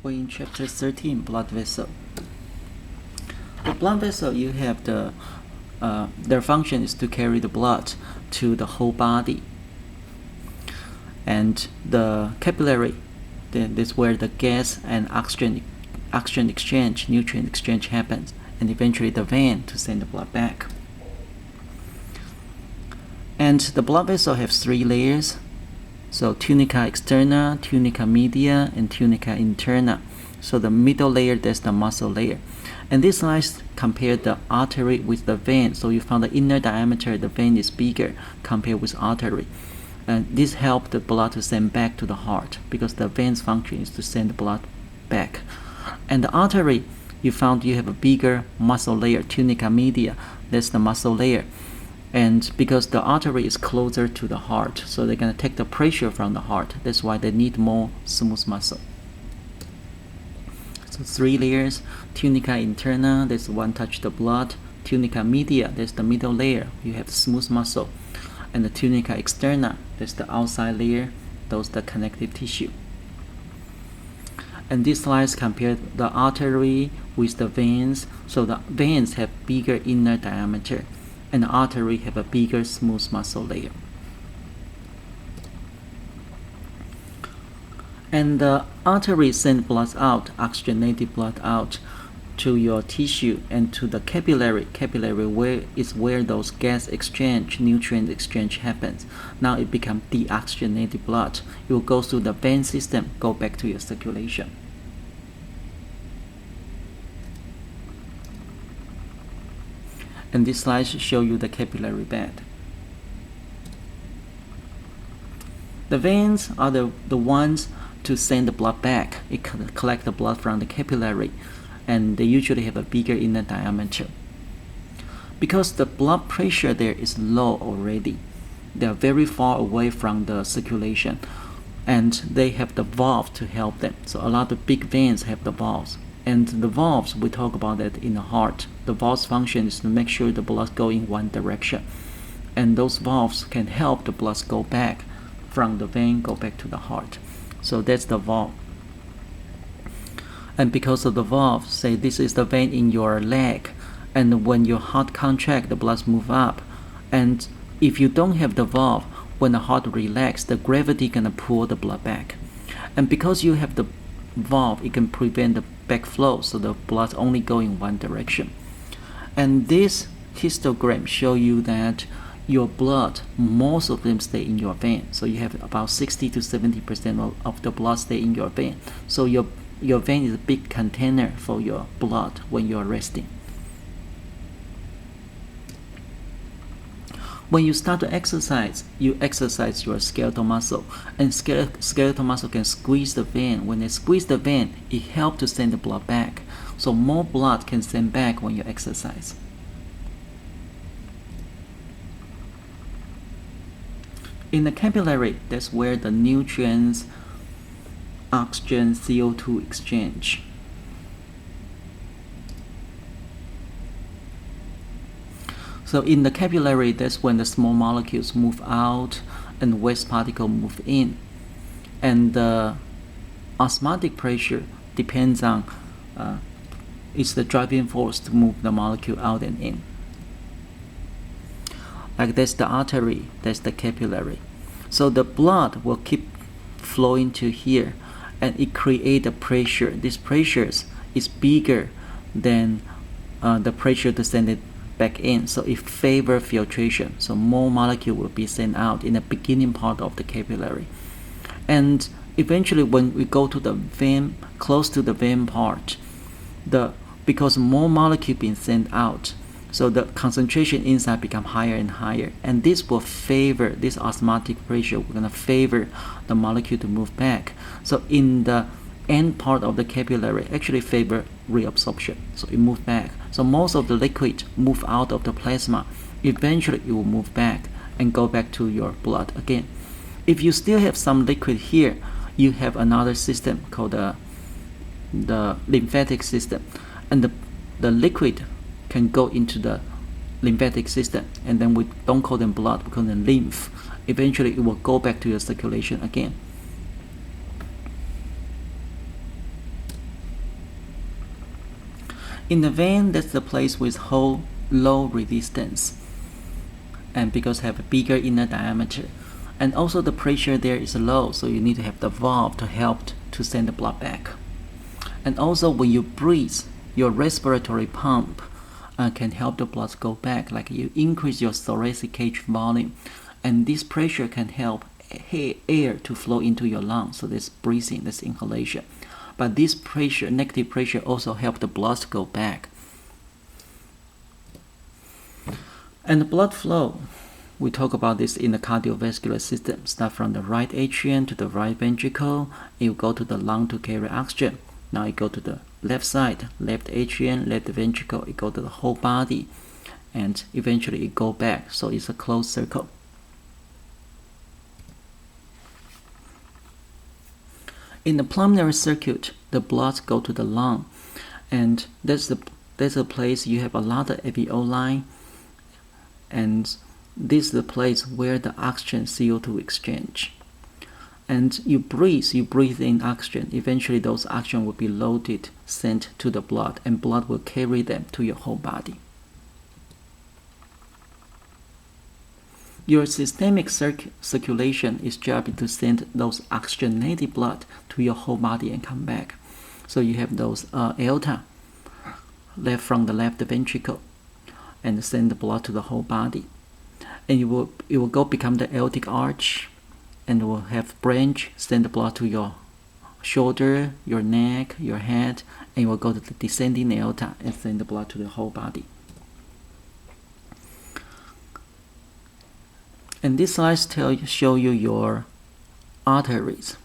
We're in chapter 13, blood vessel. The blood vessel, you have their function is to carry the blood to the whole body. And the capillary, that's where the gas and oxygen exchange, nutrient exchange happens, and eventually the vein to send the blood back. And the blood vessel has 3 layers. So tunica externa, tunica media, and tunica interna. So the middle layer, that's the muscle layer. And this slide compared the artery with the vein. So you found the inner diameter, the vein is bigger compared with artery. And this helped the blood to send back to the heart because the vein's function is to send the blood back. And the artery, you found you have a bigger muscle layer, tunica media, that's the muscle layer. And because the artery is closer to the heart, so they're going to take the pressure from the heart. That's why they need more smooth muscle. So 3 layers. Tunica interna, that's the one touch the blood. Tunica media, that's the middle layer. You have smooth muscle. And the tunica externa, that's the outside layer. Those the connective tissue. And these slides compare the artery with the veins. So the veins have bigger inner diameter, and the artery have a bigger smooth muscle layer. And the artery send blood out, oxygenated blood out to your tissue and to the capillary. Capillary is where those gas exchange, nutrient exchange happens. Now it becomes deoxygenated blood. It will go through the vein system, go back to your circulation. And this slide show you the capillary bed. The veins are the ones to send the blood back. It collect the blood from the capillary, and they usually have a bigger inner diameter. Because the blood pressure there is low already, they are very far away from the circulation, and they have the valve to help them. So a lot of big veins have the valves. And the valves, we talk about that in the heart. The valve's function is to make sure the blood go in one direction. And those valves can help the blood go back from the vein, go back to the heart. So that's the valve. And because of the valve, say this is the vein in your leg. And when your heart contract, the blood move up. And if you don't have the valve, when the heart relax, the gravity gonna pull the blood back. And because you have the valve, it can prevent the backflow, so the blood only go in one direction. And this histogram show you that your blood, most of them stay in your vein. So you have about 60 to 70% of the blood stay in your vein. So your vein is a big container for your blood when you are resting. When you start to exercise, you exercise your skeletal muscle, and skeletal muscle can squeeze the vein. When they squeeze the vein, it helps to send the blood back. So more blood can send back when you exercise. In the capillary, that's where the nutrients, oxygen, CO2 exchange. So in the capillary, that's when the small molecules move out and waste particle move in. And the osmotic pressure depends on, it's the driving force to move the molecule out and in. Like that's the artery, that's the capillary. So the blood will keep flowing to here, and it creates a pressure. This pressure is bigger than the pressure to send it back in, so it favors filtration. So more molecule will be sent out in the beginning part of the capillary, and eventually when we go to the vein, close to the vein part, because more molecule being sent out, so the concentration inside become higher and higher, and this will favor this osmotic pressure. We're gonna favor the molecule to move back. So in the end part of the capillary actually favor reabsorption, so it moves back. So most of the liquid move out of the plasma. Eventually it will move back and go back to your blood again. If you still have some liquid here, you have another system called the lymphatic system, and the liquid can go into the lymphatic system, and then we don't call them blood, we call them lymph. Eventually it will go back to your circulation again. In the vein, that's the place with low resistance, and because have a bigger inner diameter, and also the pressure there is low, so you need to have the valve to help to send the blood back. And also when you breathe, your respiratory pump can help the blood go back, like you increase your thoracic cage volume, and this pressure can help air to flow into your lungs, so this breathing, this inhalation. But this pressure, negative pressure, also help the blood to go back. And the blood flow, we talk about this in the cardiovascular system. Start from the right atrium to the right ventricle, you go to the lung to carry oxygen. Now you go to the left side, left atrium, left ventricle, you go to the whole body, and eventually it go back, so it's a closed circle. In the pulmonary circuit, the blood go to the lung, and that's a place you have a lot of alveoli, and this is the place where the oxygen CO2 exchange. And you breathe in oxygen. Eventually those oxygen will be loaded, sent to the blood, and blood will carry them to your whole body. Your systemic circulation is job to send those oxygenated blood to your whole body and come back. So you have those aorta left from the left ventricle, and send the blood to the whole body. And it will go become the aortic arch, and will have branch, send the blood to your shoulder, your neck, your head, and it will go to the descending aorta and send the blood to the whole body. And this slide show you your arteries.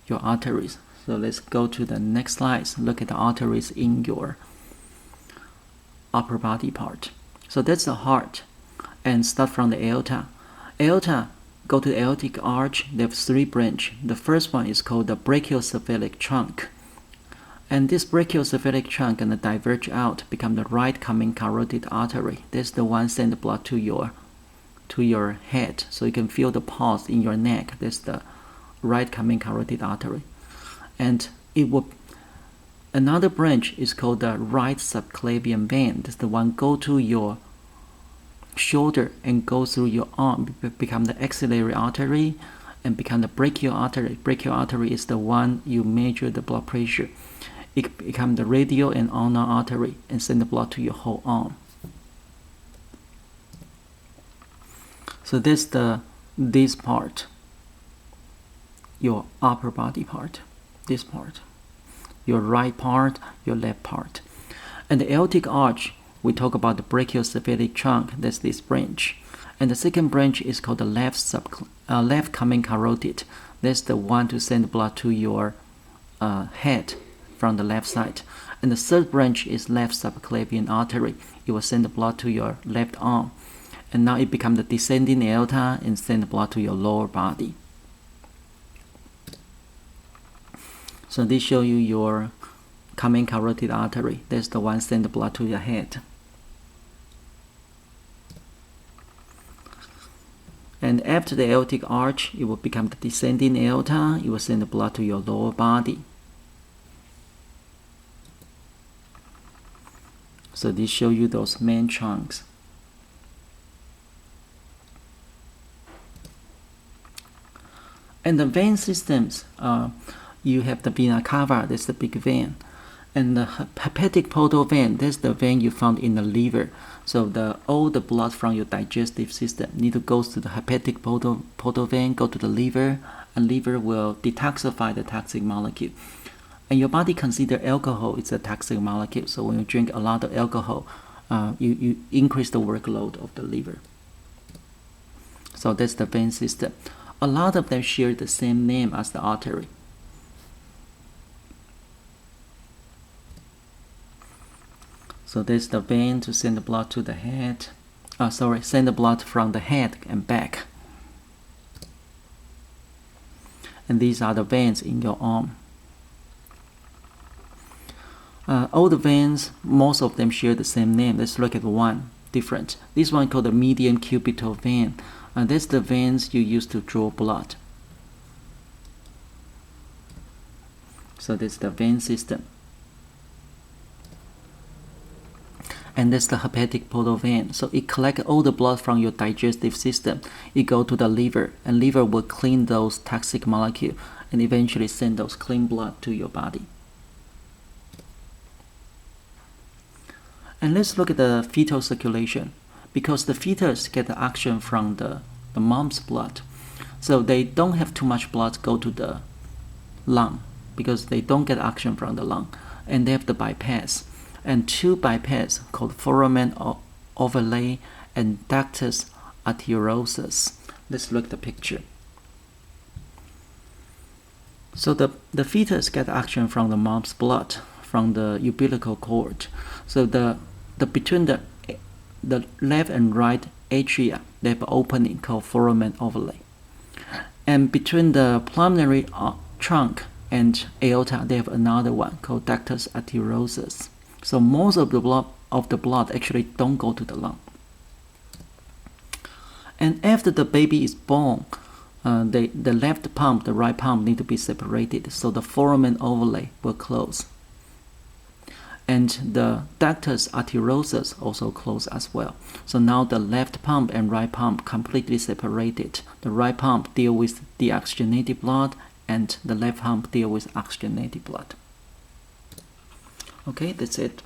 So let's go to the next slide. Look at the arteries in your upper body part. So that's the heart, and start from the aorta. Aorta, go to the aortic arch. They have 3 branches. The first one is called the brachiocephalic trunk, and this brachiocephalic trunk gonna diverge out, become the right common carotid artery. That's the one send the blood to your head, so you can feel the pulse in your neck. That's the right common carotid artery. And another branch is called the right subclavian vein. That's the one go to your shoulder and go through your arm, become the axillary artery, and become the brachial artery. Brachial artery is the one you measure the blood pressure. It become the radial and ulnar artery and send the blood to your whole arm. So that's this part, your upper body part, this part, your right part, your left part. And the aortic arch, we talk about the brachiocephalic trunk, that's this branch. And the second branch is called the left common carotid. That's the one to send blood to your head from the left side. And the third branch is left subclavian artery. It will send the blood to your left arm. And now it becomes the descending aorta and send the blood to your lower body. So this show you your common carotid artery. That's the one send the blood to your head. And after the aortic arch, it will become the descending aorta. It will send the blood to your lower body. So this show you those main trunks. And the vein systems, you have the vena cava, that's the big vein. And the hepatic portal vein, that's the vein you found in the liver. So all the blood from your digestive system need to go to the hepatic portal vein, go to the liver, and liver will detoxify the toxic molecule. And your body consider alcohol is a toxic molecule. So when you drink a lot of alcohol, you increase the workload of the liver. So that's the vein system. A lot of them share the same name as the artery. So there's the vein to send the blood to the head. Send the blood from the head and back. And these are the veins in your arm. All the veins, most of them share the same name. Let's look at one different. This one called the median cubital vein. That's the veins you use to draw blood. So that's the vein system. and that's the hepatic portal vein. So it collects all the blood from your digestive system. It go to the liver, and liver will clean those toxic molecules and eventually send those clean blood to your body. And let's look at the fetal circulation, because the fetus get the oxygen from the mom's blood. So they don't have too much blood go to the lung, because they don't get oxygen from the lung, and they have the bypass. And two bypass called foramen ovale and ductus arteriosus. Let's look at the picture. So the fetus get oxygen from the mom's blood, from the umbilical cord. So the between the left and right atria, they have an opening called foramen ovale. And between the pulmonary trunk and aorta, they have another one called ductus arteriosus. So most of the blood actually don't go to the lung. And after the baby is born, the left pump, the right pump need to be separated, so the foramen ovale will close. And the ductus arteriosus also close as well. So now the left pump and right pump completely separated. The right pump deal with deoxygenated blood, and the left pump deal with oxygenated blood. Okay, that's it.